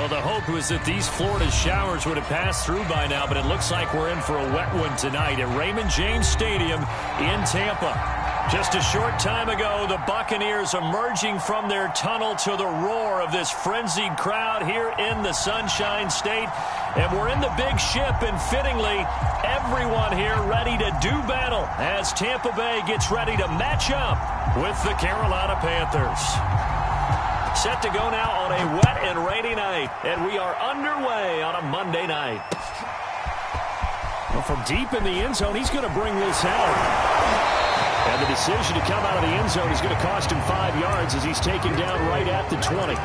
Well, the hope was that these Florida showers would have passed through by now, but it looks like we're in for a wet one tonight at Raymond James Stadium in Tampa. Just a short time ago, the Buccaneers emerging from their tunnel to the roar of this frenzied crowd here in the Sunshine State. And we're in the big ship, and fittingly, everyone here ready to do battle as Tampa Bay gets ready to match up with the Carolina Panthers. Set to go now on a wet and rainy night, and we are underway on a Monday night. Well, from deep in the end zone, he's going to bring this out. And the decision to come out of the end zone is going to cost him 5 yards as he's taken down right at the 20.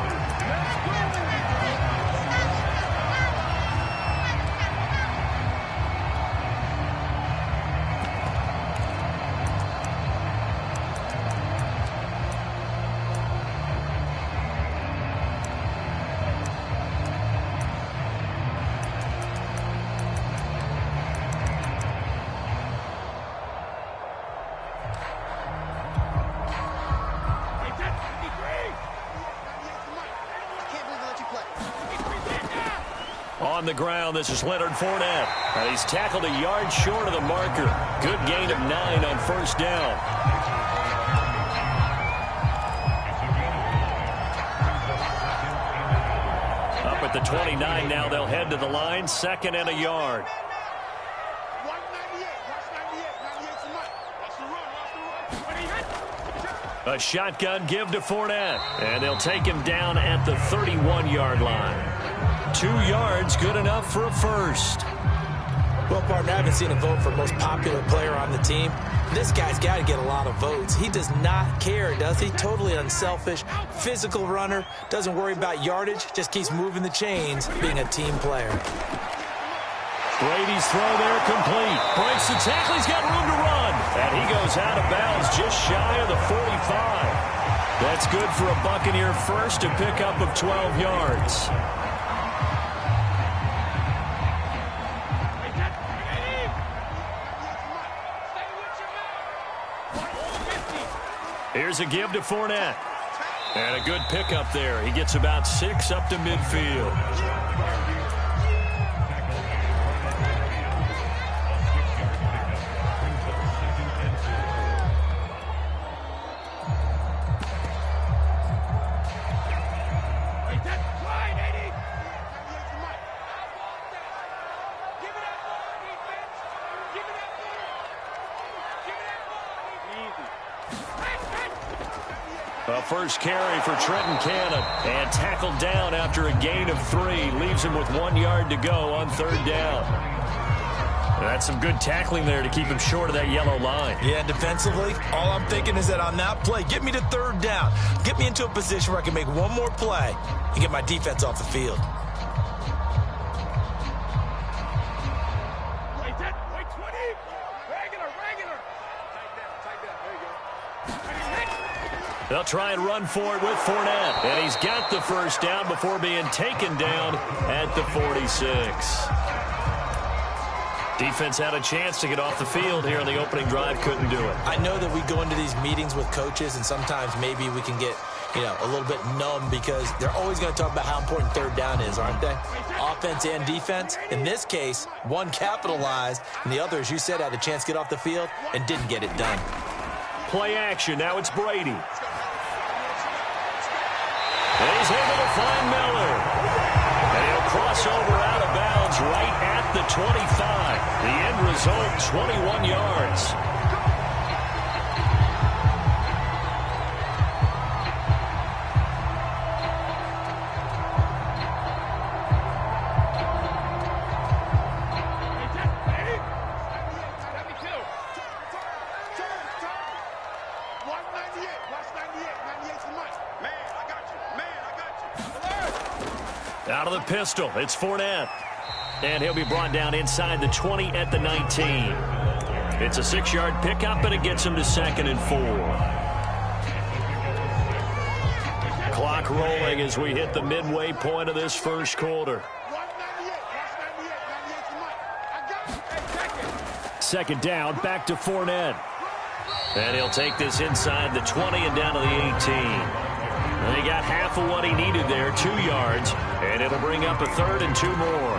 On the ground, this is Leonard Fournette. And he's tackled a yard short of the marker. Good gain of 9 on first down. Up at the 29 now, they'll head to the line. 2nd and a yard. A shotgun give to Fournette. And they'll take him down at the 31-yard line. 2 yards, good enough for a first. Well, partner, I haven't seen a vote for most popular player on the team. This guy's got to get a lot of votes. He does not care, does he? Totally unselfish, physical runner, doesn't worry about yardage, just keeps moving the chains, being a team player. Brady's throw there complete. Breaks the tackle, he's got room to run. And he goes out of bounds just shy of the 45. That's good for a Buccaneer first, a pickup of 12 yards. Here's a give to Fournette. And a good pickup there. He gets about 6 up to midfield. A first carry for Trenton Cannon, and tackled down after a gain of 3. Leaves him with 1 yard to go on 3rd down. That's some good tackling there to keep him short of that yellow line. Yeah, defensively, all I'm thinking is that on that play, get me to 3rd down. Get me into a position where I can make one more play and get my defense off the field. They'll try and run for it with Fournette. And he's got the first down before being taken down at the 46. Defense had a chance to get off the field here on the opening drive. Couldn't do it. I know that we go into these meetings with coaches, and sometimes maybe we can get, a little bit numb because they're always going to talk about how important 3rd down is, aren't they? Offense and defense. In this case, one capitalized, and the other, as you said, had a chance to get off the field and didn't get it done. Play action. Now it's Brady. And he's able to find Miller. And he'll cross over out of bounds right at the 25. The end result, 21 yards. Out of the pistol, it's Fournette. And he'll be brought down inside the 20 at the 19. It's a 6-yard pickup, and it gets him to 2nd and 4. Clock rolling as we hit the midway point of this first quarter. 2nd down, back to Fournette. And he'll take this inside the 20 and down to the 18. And he got half of what he needed there, 2 yards, and it'll bring up a 3rd and 2 more.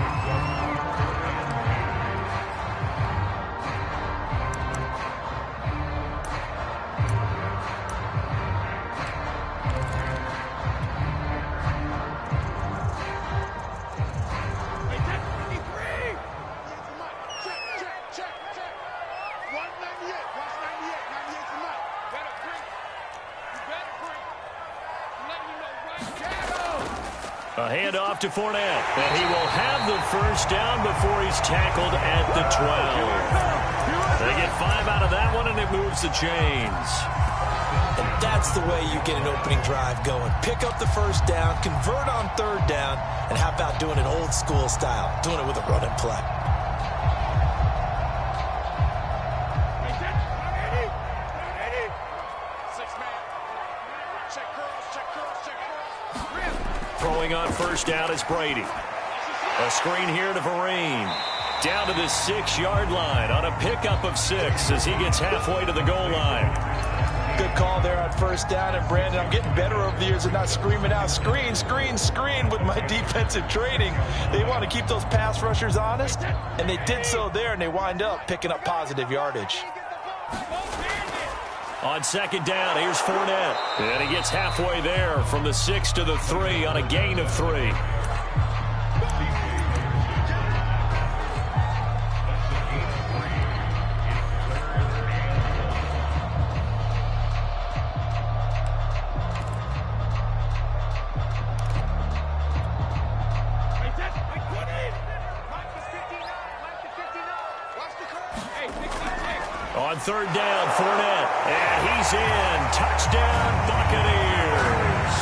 A handoff to Fournette, and he will have the first down before he's tackled at the 12. They get 5 out of that one, and it moves the chains. And that's the way you get an opening drive going. Pick up the first down, convert on 3rd down, and how about doing it old school style, doing it with a running play. Throwing on first down is Brady. A screen here to Vereen. Down to the 6-yard line on a pickup of 6 as he gets halfway to the goal line. Good call there on first down. And, Brandon, I'm getting better over the years of not screaming out, screen, screen, screen with my defensive training. They want to keep those pass rushers honest, and they did so there, and they wind up picking up positive yardage. On 2nd down, here's Fournette. And he gets halfway there from the 6 to the 3 on a gain of 3. On 3rd down, Fournette, and he's in. Touchdown, Buccaneers.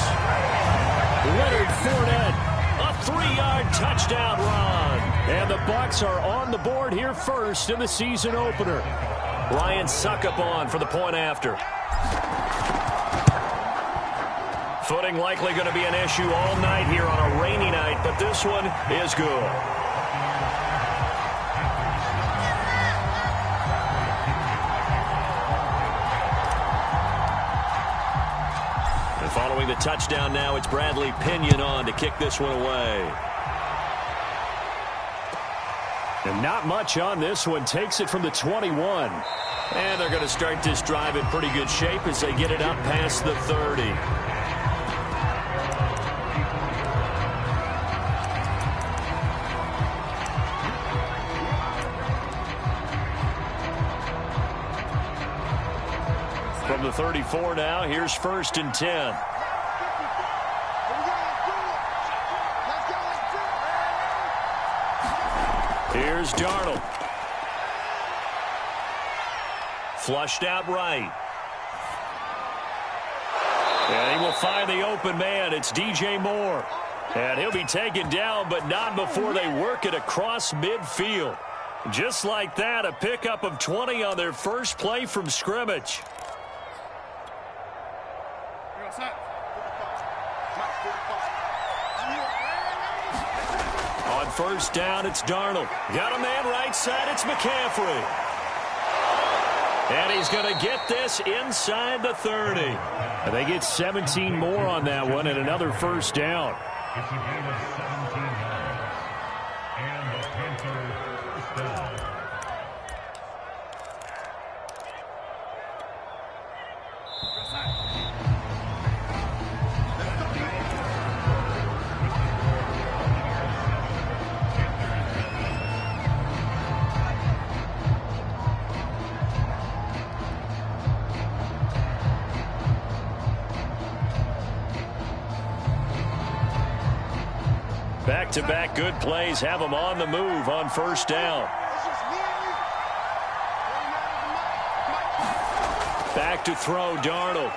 Leonard Fournette, a 3-yard touchdown run. And the Bucs are on the board here first in the season opener. Ryan Suckup on for the point after. Footing likely going to be an issue all night here on a rainy night, but this one is good. Following the touchdown now, it's Bradley Pinion on to kick this one away. And not much on this one. Takes it from the 21. And they're going to start this drive in pretty good shape as they get it up past the 30. From the 34 now, here's 1st and 10. Here's Darnold. Flushed out right. And he will find the open man. It's DJ Moore. And he'll be taken down, but not before they work it across midfield. Just like that, a pickup of 20 on their first play from scrimmage. On 1st down, it's Darnold. Got a man right side, it's McCaffrey. And he's going to get this inside the 30. And they get 17 more on that one and another 1st down. It's a gain of 17 yards. And the Panthers first down. Back-to-back good plays have them on the move on 1st down. Back to throw, Darnold.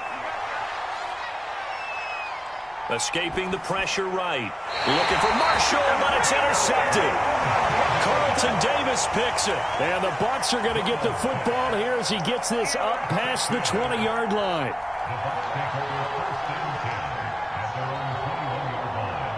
Escaping the pressure right. Looking for Marshall, but it's intercepted. Carlton Davis picks it. And the Bucs are going to get the football here as he gets this up past the 20-yard line. The Bucs take over 1st and 10 at their own 21-yard line.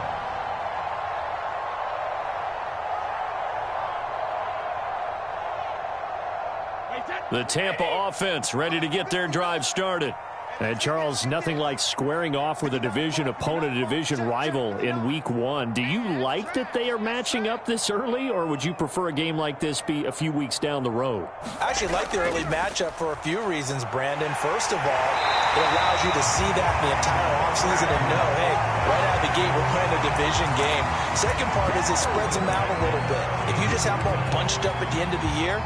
The Tampa offense ready to get their drive started. And Charles, nothing like squaring off with a division opponent, a division rival in week one. Do you like that they are matching up this early, or would you prefer a game like this be a few weeks down the road? I actually like the early matchup for a few reasons, Brandon. First of all, it allows you to see that the entire offseason and know, hey, right out of the gate, we're playing a division game. Second part is it spreads them out a little bit. If you just have them all bunched up at the end of the year,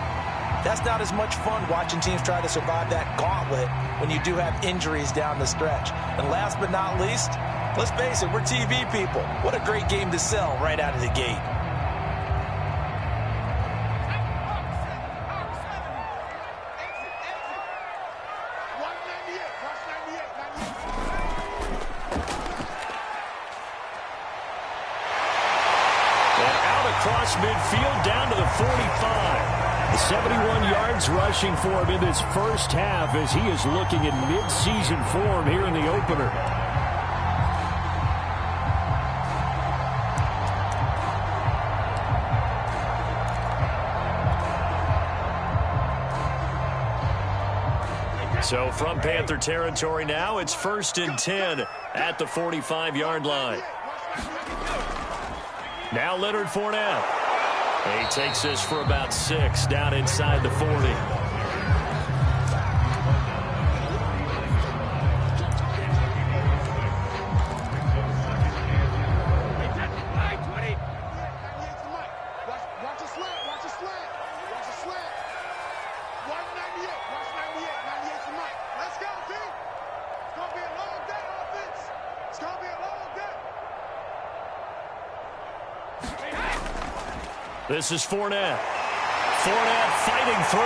that's not as much fun watching teams try to survive that gauntlet when you do have injuries down the stretch. And last but not least, let's face it, we're TV people. What a great game to sell right out of the gate. And out across midfield down to the 45. 71 yards rushing for him in this first half as he is looking in mid-season form here in the opener. So from Panther territory now, it's 1st and 10 at the 45-yard line. Now Leonard Fournette. He takes this for about 6 down inside the 40. This is Fournette. Fournette fighting through.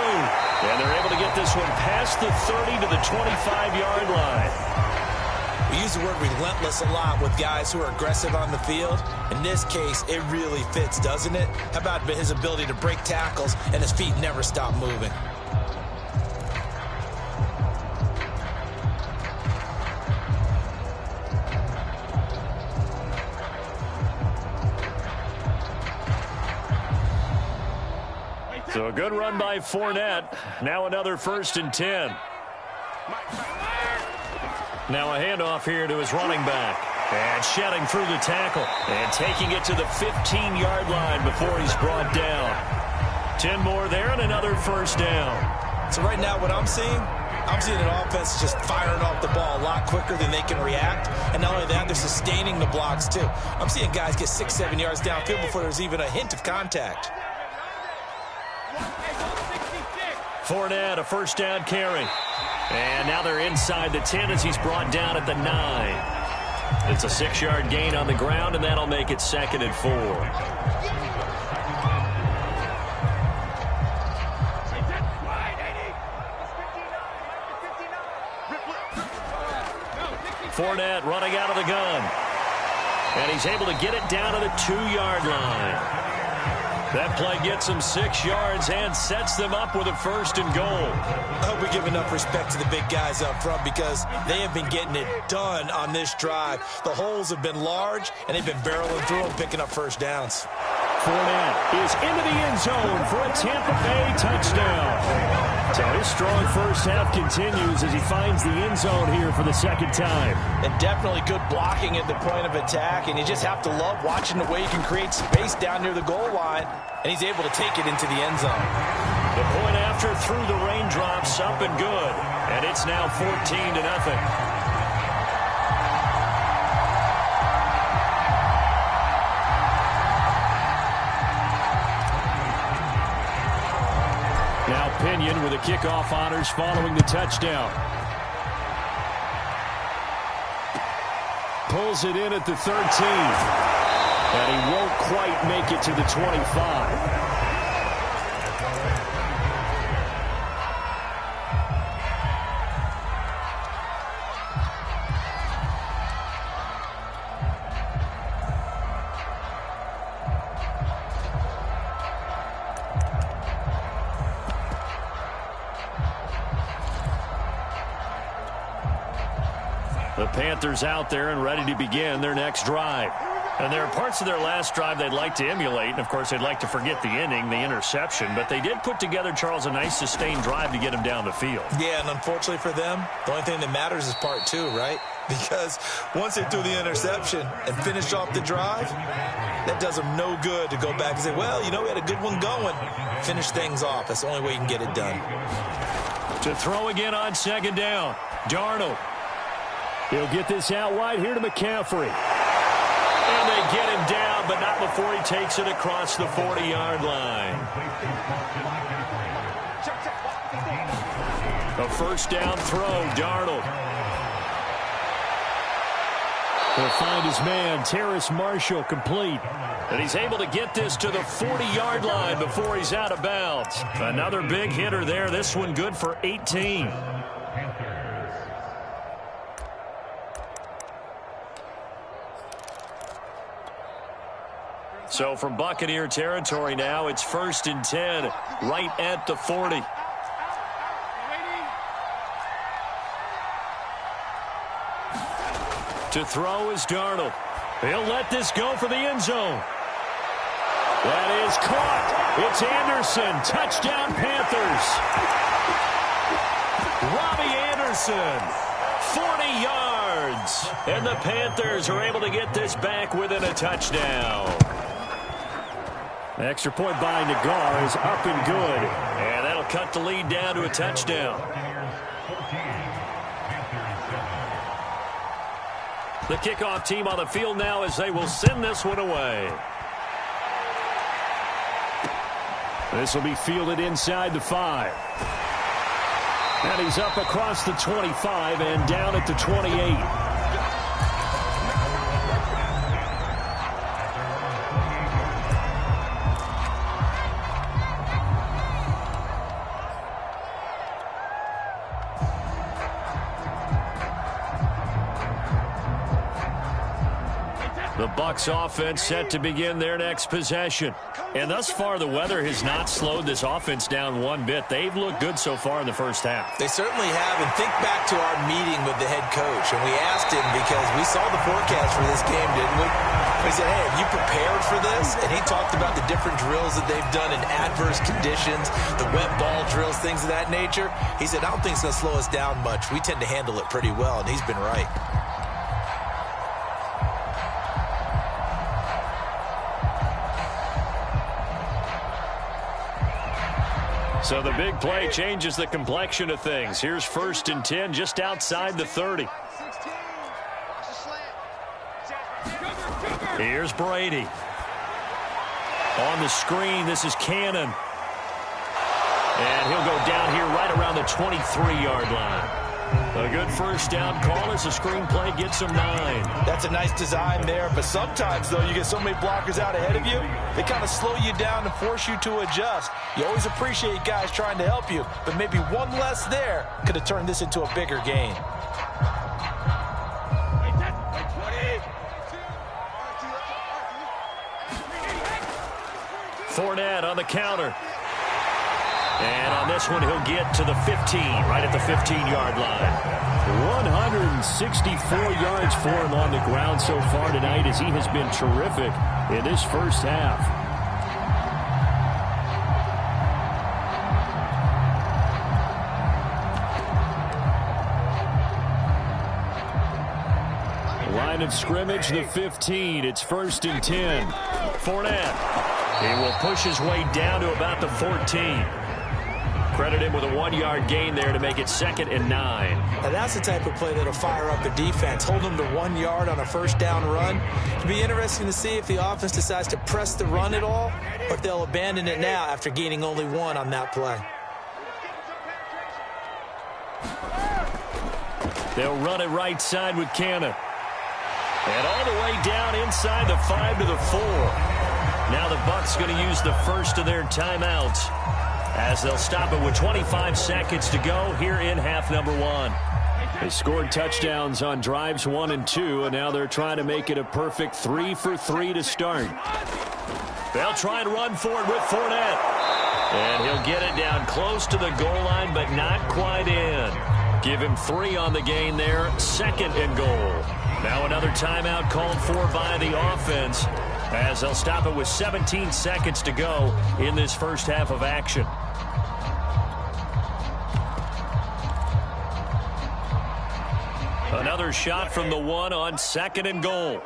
And they're able to get this one past the 30 to the 25-yard line. We use the word relentless a lot with guys who are aggressive on the field. In this case, it really fits, doesn't it? How about his ability to break tackles and his feet never stop moving? So a good run by Fournette. Now another 1st and 10. Now a handoff here to his running back. And shedding through the tackle. And taking it to the 15-yard line before he's brought down. 10 more there and another 1st down. So right now what I'm seeing an offense just firing off the ball a lot quicker than they can react. And not only that, they're sustaining the blocks too. I'm seeing guys get 6-7 yards downfield before there's even a hint of contact. Fournette, a 1st down carry. And now they're inside the 10 as he's brought down at the 9. It's a 6-yard gain on the ground, and that'll make it 2nd and 4. Fournette running out of the gun. And he's able to get it down to the 2-yard line. That play gets them 6 yards and sets them up with a 1st and goal. I hope we give enough respect to the big guys up front because they have been getting it done on this drive. The holes have been large, and they've been barreling through them, picking up 1st downs. Fournette is into the end zone for a Tampa Bay touchdown. So his strong first half continues as he finds the end zone here for the 2nd time. And definitely good blocking at the point of attack, and you just have to love watching the way you can create space down near the goal line, and he's able to take it into the end zone. The point after through the raindrops, up and good, and it's now 14-0. Now Pinion with the kickoff honors following the touchdown. Pulls it in at the 13th. And he won't quite make it to the 25. The Panthers out there and ready to begin their next drive. And there are parts of their last drive they'd like to emulate. And, of course, they'd like to forget the inning, the interception. But they did put together, Charles, a nice sustained drive to get him down the field. Yeah, and unfortunately for them, the only thing that matters is part two, right? Because once they threw the interception and finished off the drive, that does them no good to go back and say, well, you know, we had a good one going. Finish things off. That's the only way you can get it done. To throw again on second down. Darnold. He'll get this out wide here to McCaffrey. And they get him down, but not before he takes it across the 40-yard line. A first down throw, Darnold. He'll find his man, Terrace Marshall, complete. And he's able to get this to the 40-yard line before he's out of bounds. Another big hitter there. This one good for 18. So from Buccaneer territory now, it's 1st and 10, right at the 40. To throw is Darnold. He'll let this go for the end zone. That is caught. It's Anderson. Touchdown, Panthers. Robbie Anderson, 40 yards. And the Panthers are able to get this back within a touchdown. The extra point by Nagar is up and good. And that'll cut the lead down to a touchdown. The kickoff team on the field now as they will send this one away. This will be fielded inside the 5. And he's up across the 25 and down at the 28. The Bucs offense set to begin their next possession. And thus far, the weather has not slowed this offense down one bit. They've looked good so far in the first half. They certainly have. And think back to our meeting with the head coach. And we asked him because we saw the forecast for this game, didn't we? We said, hey, have you prepared for this? And he talked about the different drills that they've done in adverse conditions, the wet ball drills, things of that nature. He said, I don't think it's going to slow us down much. We tend to handle it pretty well, and he's been right. So the big play changes the complexion of things. Here's 1st and 10 just outside the 30. Here's Brady. On the screen, this is Cannon. And he'll go down here right around the 23-yard line. A good first down call as the screen play gets him 9. That's a nice design there, but sometimes, though, you get so many blockers out ahead of you, they kind of slow you down and force you to adjust. You always appreciate guys trying to help you, but maybe one less there could have turned this into a bigger gain. Fournette on the counter. And on this one, he'll get to the 15, right at the 15-yard line. 164 yards for him on the ground so far tonight as he has been terrific in this first half. Line of scrimmage, the 15. It's 1st and 10. Fournette. He will push his way down to about the 14. Credit him with a 1-yard gain there to make it 2nd and 9. Now that's the type of play that'll fire up a defense. Hold them to 1 yard on a first down run. It'll be interesting to see if the offense decides to press the run at all, or if they'll abandon it now after gaining only 1 on that play. They'll run it right side with Cannon. And all the way down inside the 5 to the 4. Now the Bucs going to use the first of their timeouts as they'll stop it with 25 seconds to go here in half number 1. They scored touchdowns on drives 1 and 2, and now they're trying to make it a perfect 3 for 3 to start. They'll try and run for it with Fournette. And he'll get it down close to the goal line, but not quite in. Give him 3 on the gain there, 2nd and goal. Now another timeout called for by the offense as they'll stop it with 17 seconds to go in this first half of action. Another shot from the one on 2nd and goal.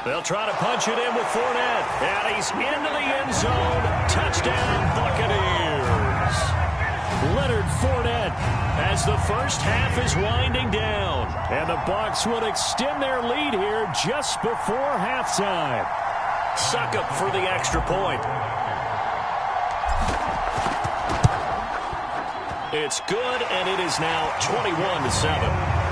They'll try to punch it in with Fournette. And he's into the end zone. Touchdown, Buccaneers. Leonard Fournette as the first half is winding down. And the Bucs would extend their lead here just before halftime. Succop for the extra point. It's good, and it is now 21-7.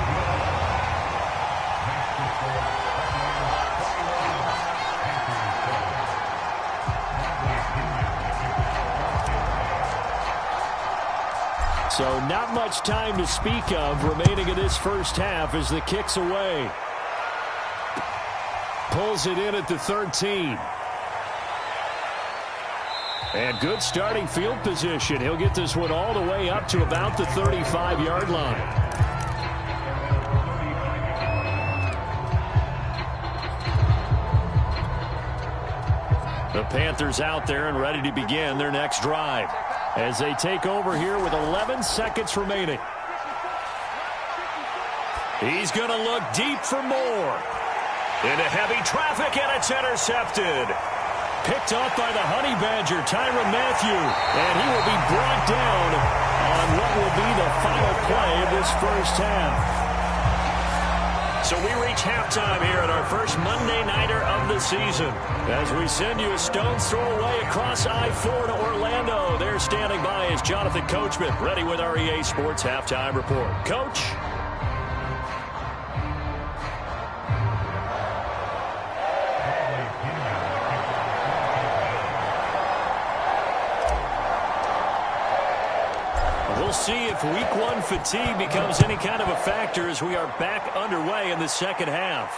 So not much time to speak of remaining in this first half as the kick's away. Pulls it in at the 13. And good starting field position. He'll get this one all the way up to about the 35-yard line. The Panthers out there and ready to begin their next drive as they take over here with 11 seconds remaining. He's going to look deep for more. Into heavy traffic, and it's intercepted. Picked off by the Honey Badger, Tyrann Mathieu. And he will be brought down on what will be the final play of this first half. So we reach halftime here at our first Monday Nighter of the season. As we send you a stone's throw away across I-4 to Orlando. There standing by is Jonathan Coachman, ready with our EA Sports Halftime Report. Coach? We'll see if week one fatigue becomes any kind of a factor as we are back underway in the second half.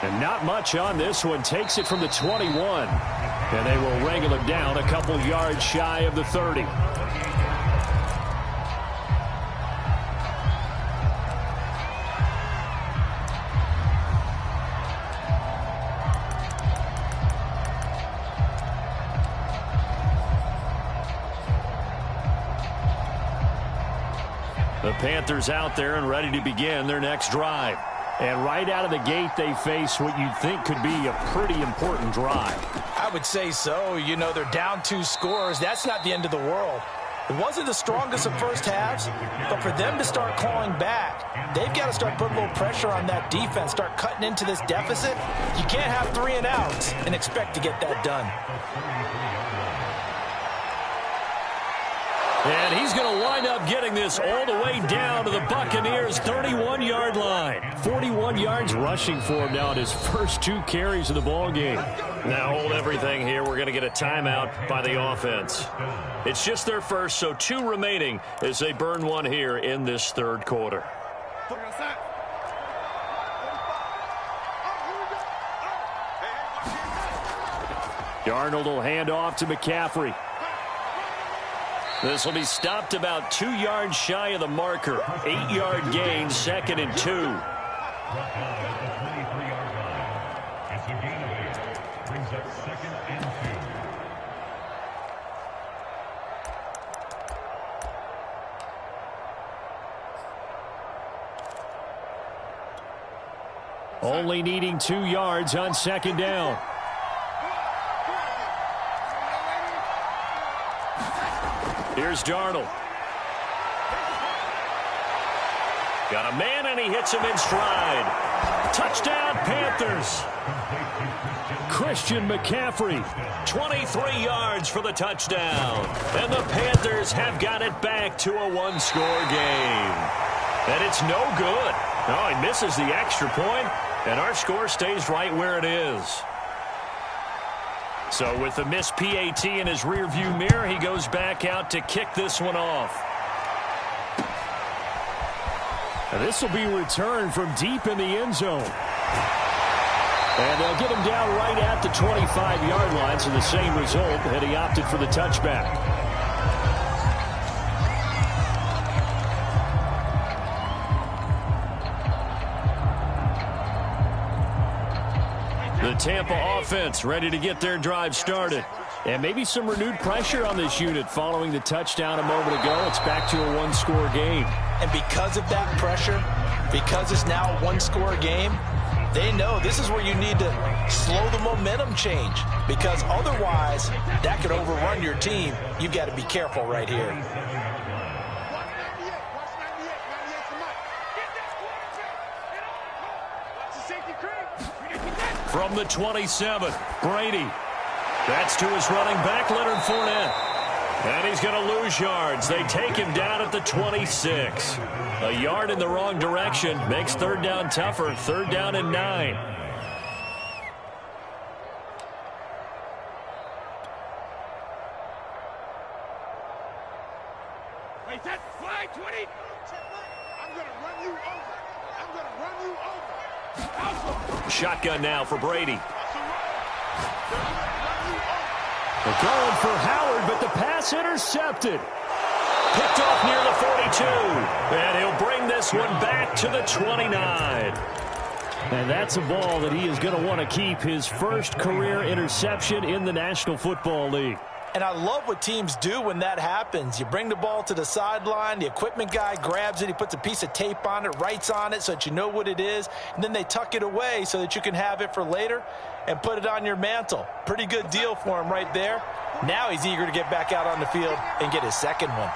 And not much on this one. Takes it from the 21. And they will wrangle him down a couple yards shy of the 30. The Panthers out there and ready to begin their next drive. And right out of the gate, they face what you'd think could be a pretty important drive. I would say so. You know, they're down 2 scores. That's not the end of the world. It wasn't the strongest of first halves, but for them to start clawing back, they've got to start putting a little pressure on that defense, start cutting into this deficit. You can't have 3 and outs and expect to get that done. And he's going to wind up getting this all the way down to the Buccaneers' 31-yard line. 41 yards rushing for him now in his first 2 carries of the ball game. Now hold everything here. We're going to get a timeout by the offense. It's just their first, so 2 remaining as they burn one here in this third quarter. Darnold will hand off to McCaffrey. This will be stopped about 2 yards shy of the marker. 8-yard gain, 2nd and 2. It's a gain of 8. Brings up 2nd and 2. Only needing 2 yards on 2nd down. Here's Darnold. Got a man, and he hits him in stride. Touchdown, Panthers. Christian McCaffrey. 23 yards for the touchdown. And the Panthers have got it back to a 1-score game. And it's no good. Oh, he misses the extra point, and our score stays right where it is. So with the missed PAT in his rearview mirror, he goes back out to kick this one off. And this will be returned from deep in the end zone. And they'll get him down right at the 25-yard line, so the same result, and he opted for the touchback. Tampa offense ready to get their drive started. And maybe some renewed pressure on this unit following the touchdown a moment ago. It's back to a one-score game. And because of that pressure, because it's now a one-score game, they know this is where you need to slow the momentum change, because otherwise that could overrun your team. You've got to be careful right here. From the 27, Brady. That's to his running back, Leonard Fournette. And he's going to lose yards. They take him down at the 26. A yard in the wrong direction makes third down tougher. Third down and 9. Wait, that flag 20. I'm going to run you over. I'm going to run you over. Shotgun now for Brady. They're going for Howard, but the pass intercepted. Picked off near the 42. And he'll bring this one back to the 29. And that's a ball that he is going to want to keep, his first career interception in the National Football League. And I love what teams do when that happens. You bring the ball to the sideline, the equipment guy grabs it, he puts a piece of tape on it, writes on it so that you know what it is, and then they tuck it away so that you can have it for later and put it on your mantle. Pretty good deal for him right there. Now he's eager to get back out on the field and get his second one.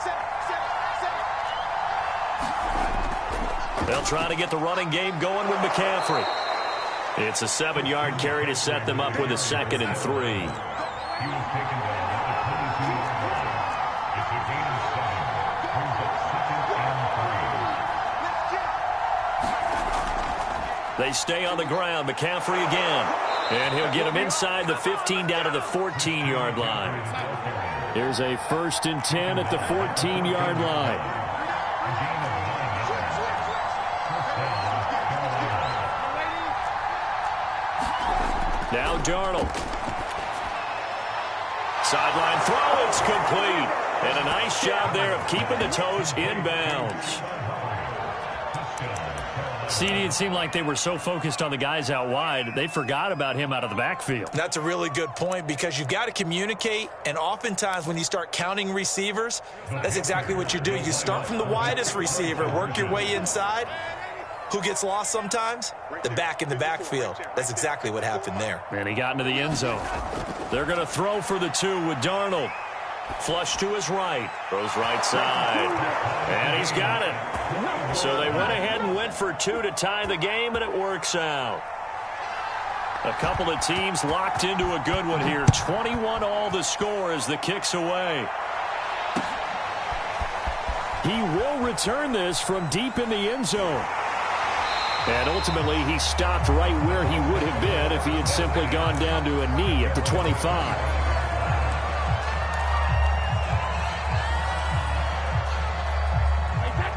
They'll try to get the running game going with McCaffrey. It's a 7-yard carry to set them up with a 2nd and 3. They stay on the ground. McCaffrey again. And he'll get him inside the 15 down to the 14-yard line. Here's a 1st and 10 at the 14-yard line. Now Darnold. Sideline throw. It's complete. And a nice job there of keeping the toes in bounds. CD, it seemed like they were so focused on the guys out wide, they forgot about him out of the backfield. That's a really good point, because you've got to communicate, and oftentimes when you start counting receivers, that's exactly what you do. You start from the widest receiver, work your way inside. Who gets lost sometimes? The back in the backfield. That's exactly what happened there. And he got into the end zone. They're going to throw for the 2 with Darnold. Flush to his right. Throws right side. And he's got it. So they went ahead and went for 2 to tie the game, and it works out. A couple of teams locked into a good one here. 21 all the score as the kick's away. He will return this from deep in the end zone. And ultimately, he stopped right where he would have been if he had simply gone down to a knee at the 25.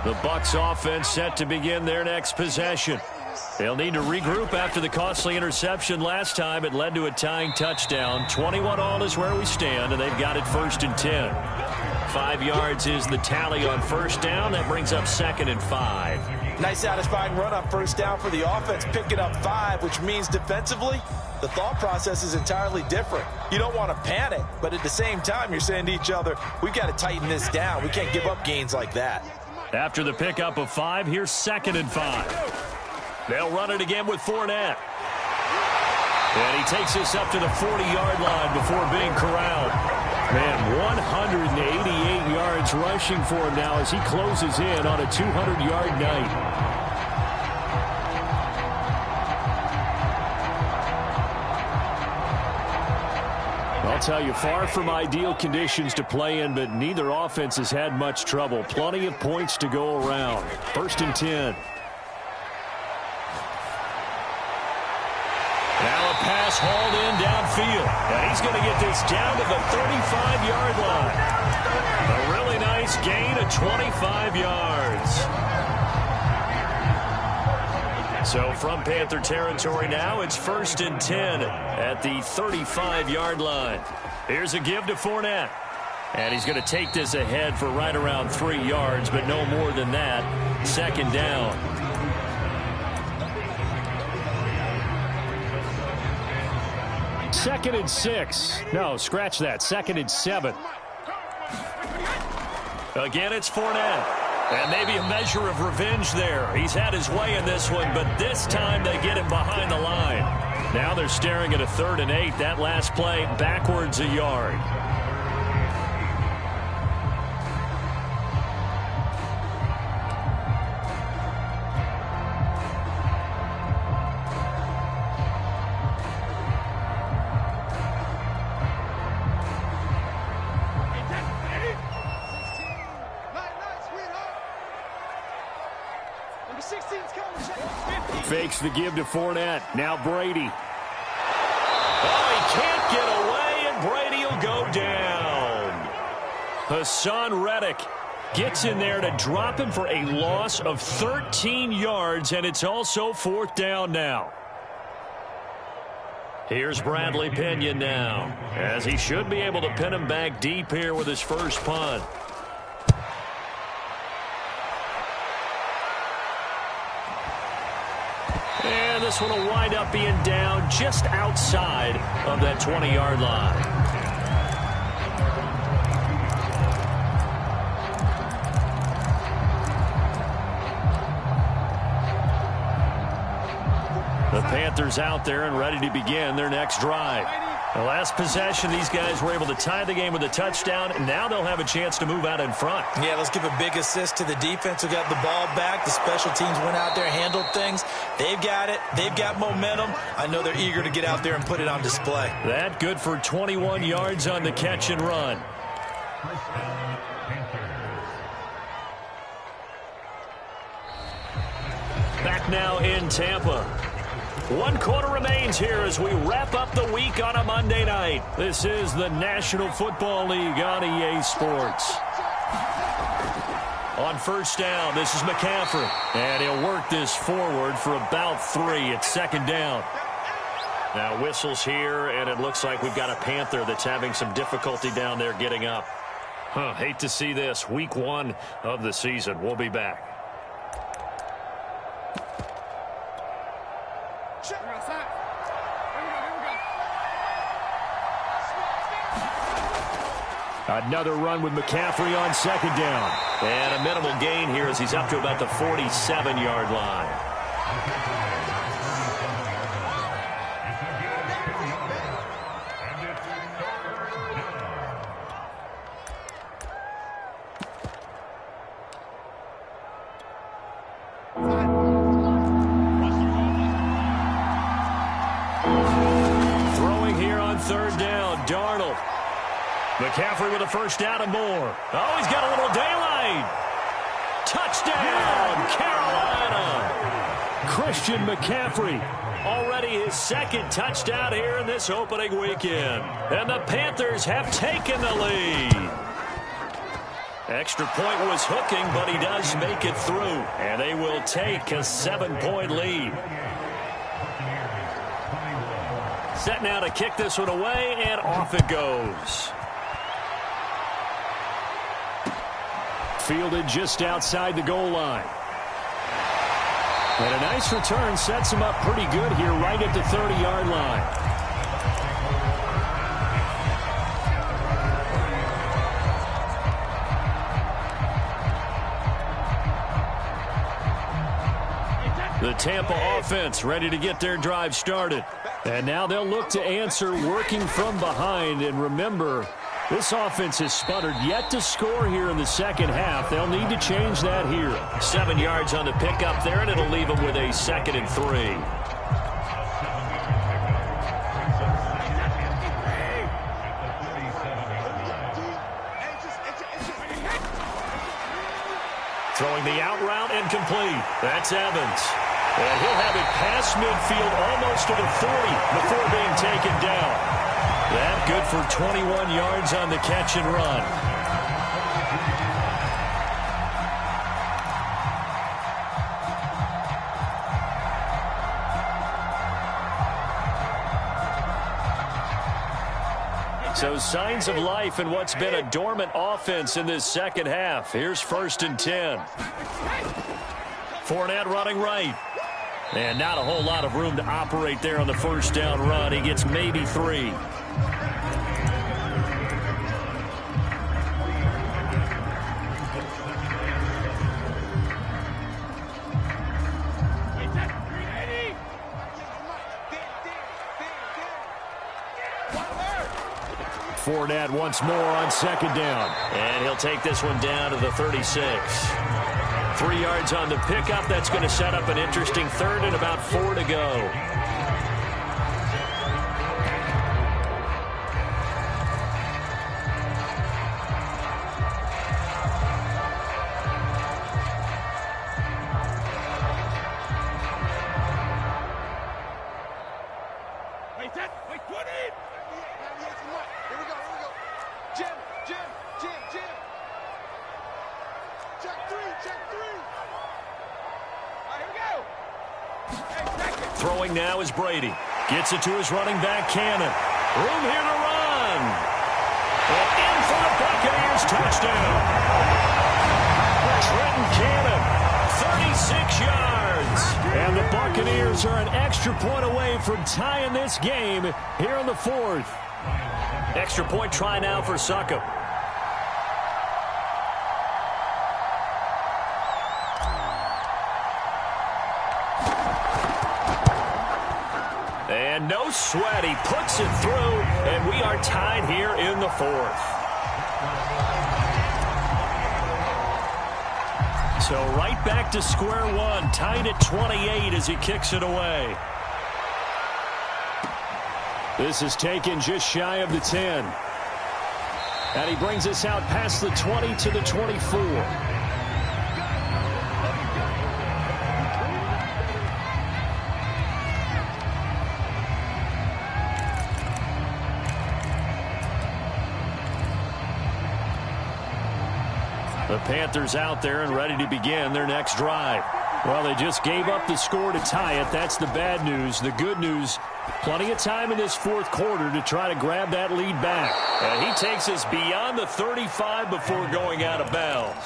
The Bucs offense set to begin their next possession. They'll need to regroup after the costly interception last time. It led to a tying touchdown. 21 all is where we stand, and they've got it 1st and 10. 5 yards is the tally on 1st down. That brings up 2nd and 5. Nice satisfying run on 1st down for the offense, picking up 5, which means defensively, the thought process is entirely different. You don't want to panic, but at the same time, you're saying to each other, we've got to tighten this down. We can't give up gains like that. After the pickup of 5, here's 2nd and 5. They'll run it again with Fournette. And he takes this up to the 40-yard line before being corralled. Man, 188 yards rushing for him now as he closes in on a 200-yard night. I'll tell you, far from ideal conditions to play in, but neither offense has had much trouble. Plenty of points to go around. 1st and 10. Now a pass hauled in downfield. And he's going to get this down to the 35-yard line. A really nice gain of 25 yards. So from Panther territory now, it's 1st and 10 at the 35-yard line. Here's a give to Fournette. And he's going to take this ahead for right around 3 yards, but no more than that. 2nd down. second and 6. No, scratch that. Second and 7. Again, it's Fournette. And maybe a measure of revenge there. He's had his way in this one, but this time they get him behind the line. Now they're staring at a 3rd and 8. That last play backwards a yard. Fakes the give to Fournette. Now Brady. Oh, he can't get away, and Brady will go down. Hassan Reddick gets in there to drop him for a loss of 13 yards, and it's also 4th down now. Here's Bradley Pinion now, as he should be able to pin him back deep here with his first punt. And this one will wind up being down just outside of that 20-yard line. The Panthers out there and ready to begin their next drive. The last possession, these guys were able to tie the game with a touchdown, and now they'll have a chance to move out in front. Yeah, let's give a big assist to the defense who got the ball back. The special teams went out there, handled things. They've got it. They've got momentum. I know they're eager to get out there and put it on display. That good for 21 yards on the catch and run. Back now in Tampa. 1 quarter remains here as we wrap up the week on a Monday night. This is the National Football League on EA Sports. On first down, this is McCaffrey. And he'll work this forward for about 3. It's 2nd down. Now whistles here, and it looks like we've got a Panther that's having some difficulty down there getting up. Hate to see this. Week 1 of the season. We'll be back. Another run with McCaffrey on 2nd down. And a minimal gain here as he's up to about the 47-yard line. Throwing here on 3rd down, Darnold. McCaffrey with a first down and more. Oh, he's got a little daylight. Touchdown, Carolina. Christian McCaffrey, already his 2nd touchdown here in this opening weekend. And the Panthers have taken the lead. Extra point was hooking, but he does make it through. And they will take a 7-point lead. Set now to kick this one away, and off it goes. Fielded just outside the goal line. And a nice return sets him up pretty good here right at the 30-yard line. The Tampa offense ready to get their drive started. And now they'll look to answer working from behind. And remember, this offense has sputtered yet to score here in the second half. They'll need to change that here. 7 yards on the pickup there, and it'll leave them with a 2nd and 3. Throwing the out route incomplete. That's Evans. And he'll have it past midfield almost to the 40 before being taken down. That good for 21 yards on the catch and run. So signs of life in what's been a dormant offense in this second half. Here's 1st and 10. Fournette running right. And not a whole lot of room to operate there on the first down run. He gets maybe 3. Fournette once more on second down. And he'll take this one down to the 36. 3 yards on the pickup. That's going to set up an interesting third and about 4 to go. Throwing now is Brady. Gets it to his running back, Cannon. Room here to run. And in for the Buccaneers touchdown. Trenton Cannon, 36 yards. And the Buccaneers are an extra point away from tying this game here in the 4th. Extra point try now for Succop. And no sweat. He puts it through, and we are tied here in the 4th. So right back to square one, tied at 28 as he kicks it away. This is taken just shy of the 10. And he brings us out past the 20 to the 24. The Panthers out there and ready to begin their next drive. Well, they just gave up the score to tie it. That's the bad news. The good news, plenty of time in this 4th quarter to try to grab that lead back. And he takes us beyond the 35 before going out of bounds.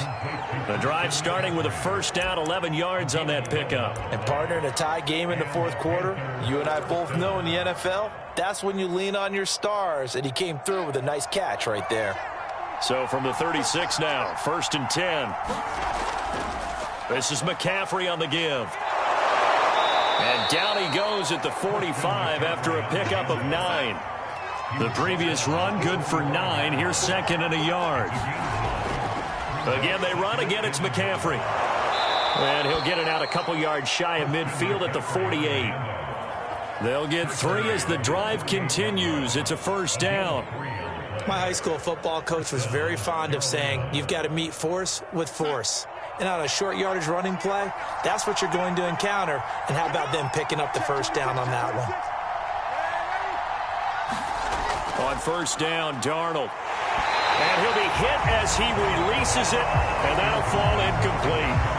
The drive starting with a first down, 11 yards on that pickup. And partner, in a tie game in the 4th quarter, you and I both know in the NFL, that's when you lean on your stars. And he came through with a nice catch right there. So from the 36 now, 1st and 10. This is McCaffrey on the give. And down he goes at the 45 after a pickup of 9. The previous run good for 9. Here's 2nd and a yard. Again, they run. Again, it's McCaffrey. And he'll get it out a couple yards shy of midfield at the 48. They'll get 3 as the drive continues. It's a first down. My high school football coach was very fond of saying, you've got to meet force with force. And on a short yardage running play, that's what you're going to encounter. And how about them picking up the first down on that one? On first down, Darnold. And he'll be hit as he releases it, and that'll fall incomplete.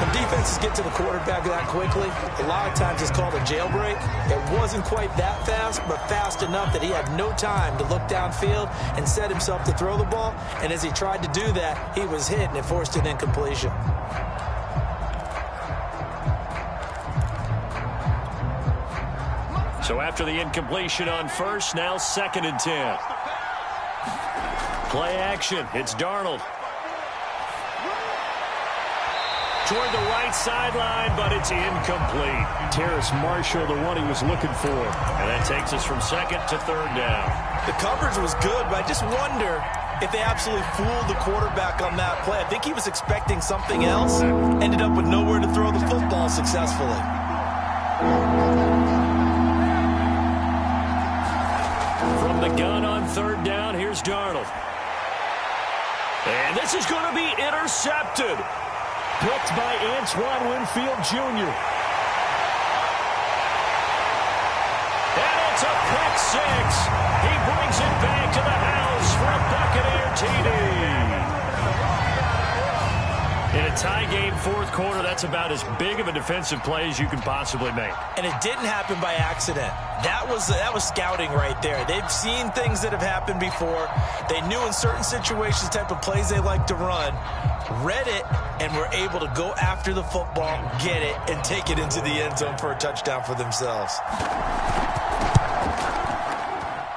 When defenses get to the quarterback that quickly, a lot of times it's called a jailbreak. It wasn't quite that fast, but fast enough that he had no time to look downfield and set himself to throw the ball. And as he tried to do that, he was hit, and it forced an incompletion. So after the incompletion on first, now 2nd and 10. Play action. It's Darnold. Toward the right sideline, but it's incomplete. Terrace Marshall, the one he was looking for. And that takes us from 2nd to 3rd down. The coverage was good, but I just wonder if they absolutely fooled the quarterback on that play. I think he was expecting something else. Ended up with nowhere to throw the football successfully. From the gun on 3rd down, here's Darnold. And this is going to be intercepted. Picked by Antoine Winfield Jr. And it's a pick 6. He brings it back to the house for a Buccaneer TD. In a tie game, fourth quarter, that's about as big of a defensive play as you can possibly make. And it didn't happen by accident. That was scouting right there. They've seen things that have happened before. They knew in certain situations the type of plays they like to run, read it, and were able to go after the football, get it, and take it into the end zone for a touchdown for themselves.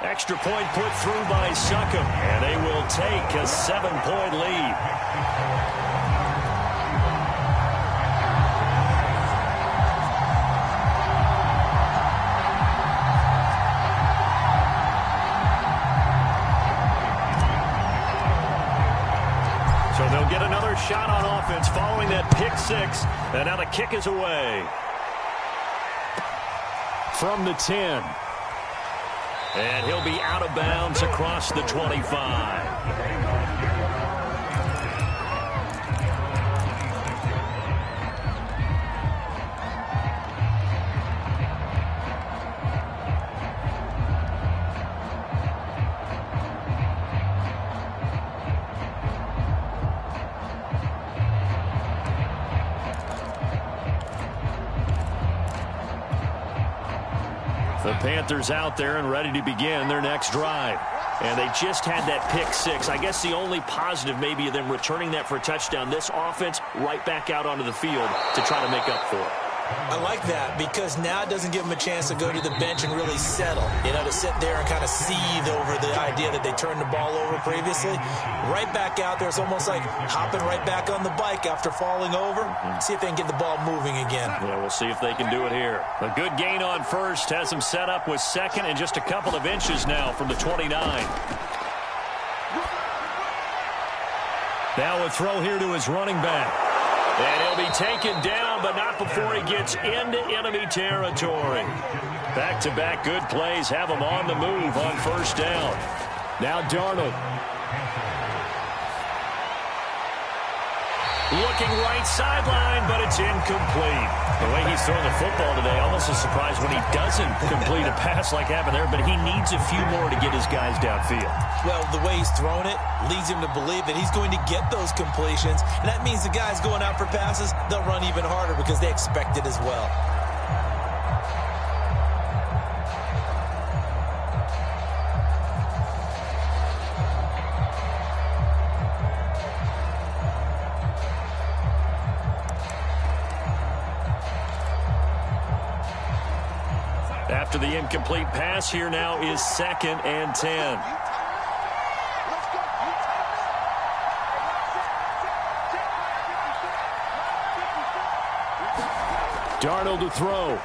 Extra point put through by Succop, and they will take a 7-point lead. So they'll get another shot on offense following that pick six, and now the kick is away. From the 10. And he'll be out of bounds across the 25. The Panthers out there and ready to begin their next drive. And they just had that pick six. I guess the only positive maybe of them returning that for a touchdown. This offense right back out onto the field to try to make up for it. I like that because now it doesn't give them a chance to go to the bench and really settle. You know, to sit there and kind of seethe over the idea that they turned the ball over previously. Right back out there. It's almost like hopping right back on the bike after falling over. See if they can get the ball moving again. Yeah, we'll see if they can do it here. A good gain on first has them set up with second and just a couple of inches now from the 29. Now a throw here to his running back. And he'll be taken down, but not before he gets into enemy territory. Back-to-back good plays have him on the move on first down. Now Darnold. Looking right sideline, but it's incomplete. The way he's throwing the football today, almost a surprise when he doesn't complete a pass like happened there, but he needs a few more to get his guys downfield. Well, the way he's thrown it leads him to believe that he's going to get those completions, and that means the guys going out for passes, they'll run even harder because they expect it as well. After the incomplete pass, here now is 2nd and 10. Darnold to throw.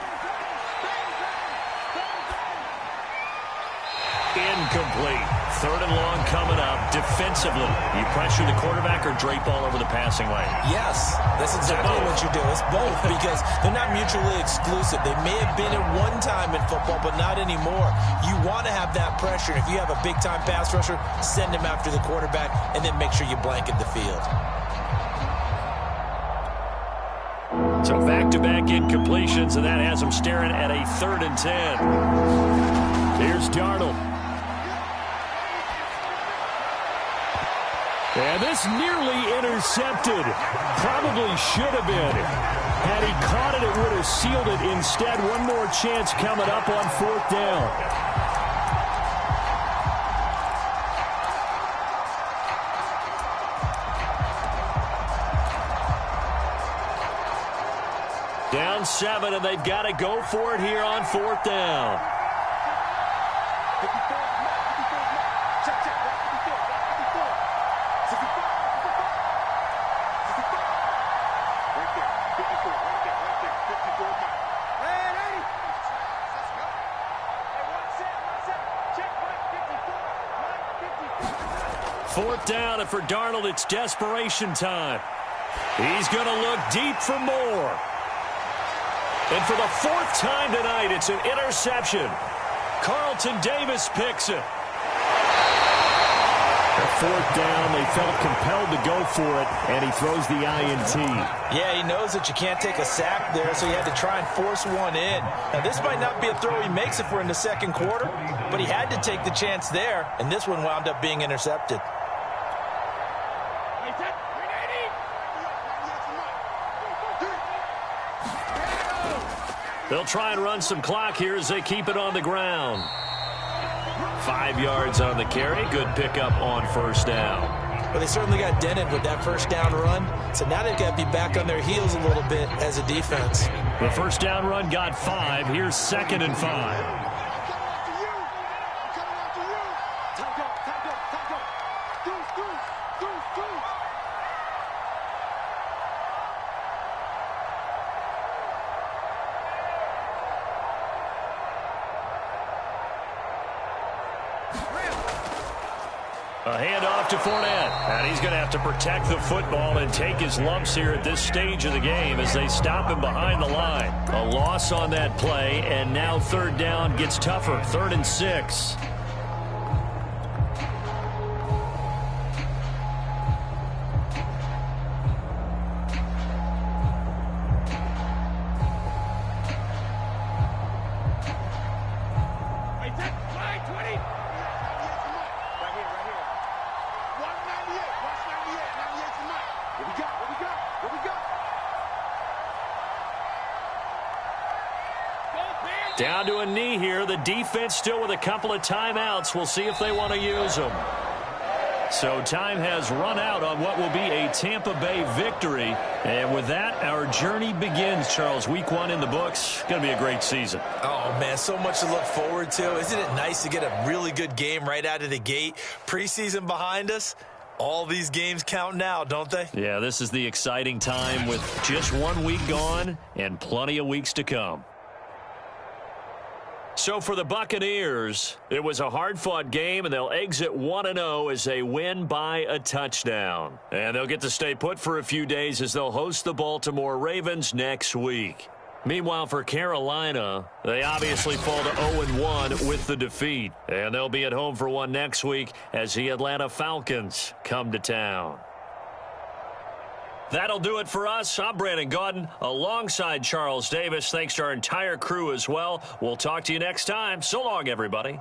Incomplete. 3rd and long coming up. Defensively, you pressure the quarterback or drape all over the passing lane? Yes, that's exactly what you do. It's both because they're not mutually exclusive. They may have been at one time in football, but not anymore. You want to have that pressure. If you have a big-time pass rusher, send him after the quarterback, and then make sure you blanket the field. So back-to-back incompletions, and that has them staring at a 3rd and 10. Here's Darnold. And this nearly intercepted. Probably should have been. Had he caught it, it would have sealed it. Instead, one more chance coming up on 4th down. Down 7, and they've got to go for it here on 4th down. Fourth down, and for Darnold, it's desperation time. He's going to look deep for more. And for the 4th time tonight, it's an interception. Carlton Davis picks it. At 4th down, they felt compelled to go for it, and he throws the INT. Yeah, he knows that you can't take a sack there, so he had to try and force one in. Now, this might not be a throw he makes if we're in the 2nd quarter, but he had to take the chance there, and this one wound up being intercepted. They'll try and run some clock here as they keep it on the ground. 5 yards on the carry. Good pickup on first down. Well, they certainly got dented with that first down run, so now they've got to be back on their heels a little bit as a defense. The first down run got 5. Here's 2nd and 5. A handoff to Fournette, and he's going to have to protect the football and take his lumps here at this stage of the game as they stop him behind the line. A loss on that play, and now 3rd down gets tougher. 3rd and 6. Down to a knee here. The defense still with a couple of timeouts. We'll see if they want to use them. So time has run out on what will be a Tampa Bay victory. And with that, our journey begins, Charles. Week 1 in the books. Going to be a great season. Oh, man, so much to look forward to. Isn't it nice to get a really good game right out of the gate? Preseason behind us. All these games count now, don't they? Yeah, this is the exciting time with just 1 week gone and plenty of weeks to come. So for the Buccaneers, it was a hard-fought game, and they'll exit 1-0 as they win by a touchdown. And they'll get to stay put for a few days as they'll host the Baltimore Ravens next week. Meanwhile, for Carolina, they obviously fall to 0-1 with the defeat. And they'll be at home for one next week as the Atlanta Falcons come to town. That'll do it for us. I'm Brandon Gaudin alongside Charles Davis. Thanks to our entire crew as well. We'll talk to you next time. So long, everybody.